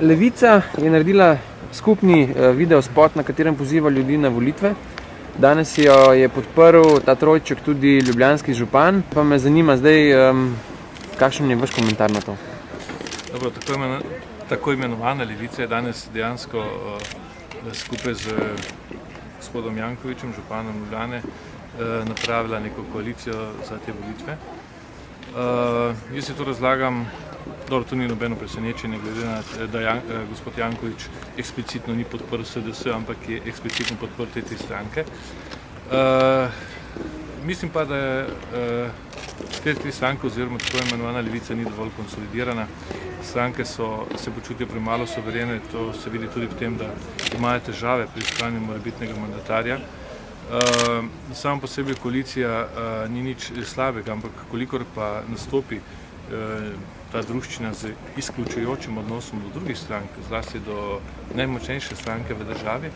Levica je naredila skupni videospot, na katerem poziva ljudi na volitve. Danes jo je podprl ta trojček tudi ljubljanski župan. Pa me zanima zdaj, kakšen je vaš komentar na to? Dobro, tako imenovana Levica je danes dejansko skupaj z gospodom Jankovićem, županom Ljubljane, napravila neko koalicijo za te volitve. Jaz si to razlagam, dobro, to ni nobeno presenečenje, glede na to, da gospod Janković eksplicitno ni podprl SDS, ampak je eksplicitno podprl te tri stranke. Mislim pa, da te tri stranke oziroma tako imenovana Levica ni dovolj konsolidirana. Stranke se počutijo premalo suverene, to se vidi tudi v tem, da imajo težave pri iskanju morebitnega mandatarja. Samo po sebi koalicija ni nič slabega, ampak kolikor pa nastopi ta druščina z izključujočim odnosom do drugih strank, zlasti do najmočnejše stranke v državi,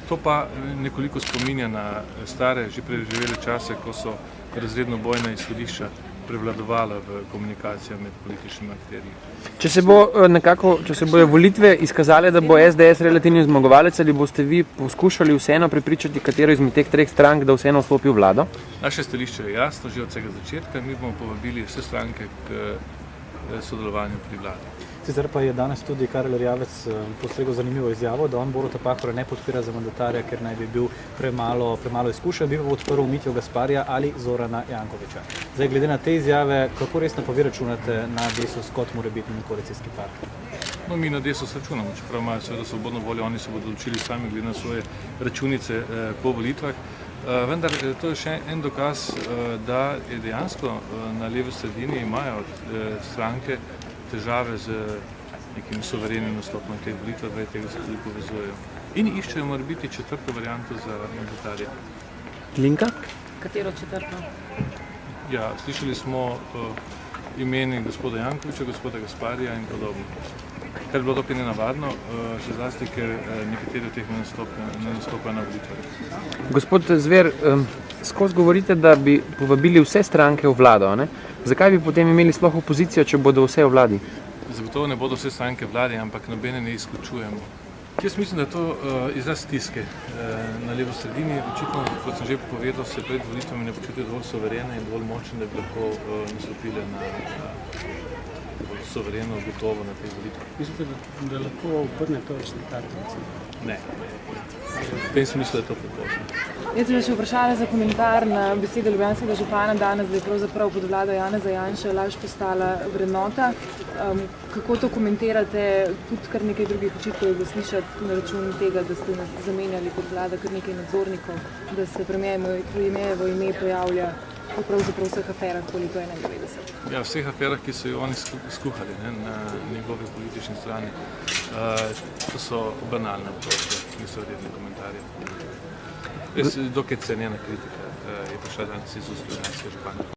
to pa nekoliko spominja na stare, že preživele čase, ko so razredno bojna izhodišča prevladovala v komunikacijah med političnimi akterji. Če se bojo volitve izkazale, da bo SDS relativni zmagovalec, ali boste vi poskušali vseeno prepričati katero izmed teh treh strank, da vseeno vstopi v vlado? Naše stališče je jasno že od vsega začetka, mi bomo povabili vse stranke k sodelovanju pri vladi. Sicer pa je danes tudi Karel Erjavec postregel zanimivo izjavo, da on Boruta Pahorja ne podpira za mandatarja, ker naj bi bil premalo izkušen, bi pa podprl Mitjo Gasparija ali Zorana Jankovića. Zdaj, glede na te izjave, kako resno pa vi računate na Desus kot morebitni koalicijski partner? No, mi na Desus računamo, čeprav imajo seveda svobodno voljo, oni se bodo odločili sami glede na svoje računice po volitvah. Vendar to je še en dokaz, da je dejansko na levi sredini imajo stranke težave z nekim suverenim nastopom teh volitev, zaradi tega se tudi povezujejo. In iščejo morebiti četrto varianto za mandatarja. Glinka? Katero četrto? Ja, slišali smo imeni gospoda Jankovića, gospoda Gasparija in podobno. Kar je bilo dokaj nenavadno, še zlasti, ker nekateri od teh ne nastopajo na volitvah. Gospod Zver, skozi govorite, da bi povabili vse stranke v vlado, ne? Zakaj bi potem imeli sploh opozicijo, če bodo vse v vladi? Zagotovo ne bodo vse stranke v vladi, ampak nobene ne izključujemo. Jaz mislim, da je to izraz stiske na levo sredini. Očitno, kot sem že povedal, se pred volitvami ne počutijo dovolj suverene in dovolj močne, da bi lahko nastopile na suvereno gotovo na teh volitvah. Mislite, da lahko obrnete rezultate? Ne. V tem smislu je to prepozno. Jaz sem še vprašala za komentar na besede ljubljanskega župana danes, da je pravzaprav pod vlado Janeza Janše laž postala vrednota. Kako to komentirate? Tudi kar nekaj drugih očitkov je bilo slišati na račun tega, da ste zamenjali kot vlada kar nekaj nadzornikov, da se premierjevo ime pojavlja v pravzaprav vseh aferah, koliko je 91. Ja, vseh aferah, ki so jo oni skuhali na njegovi politični strani. To so banalne obtožbe, niso vredne komentarje. Res dokaj cenjena kritika je prišla danes iz ust ljubljanskega župana.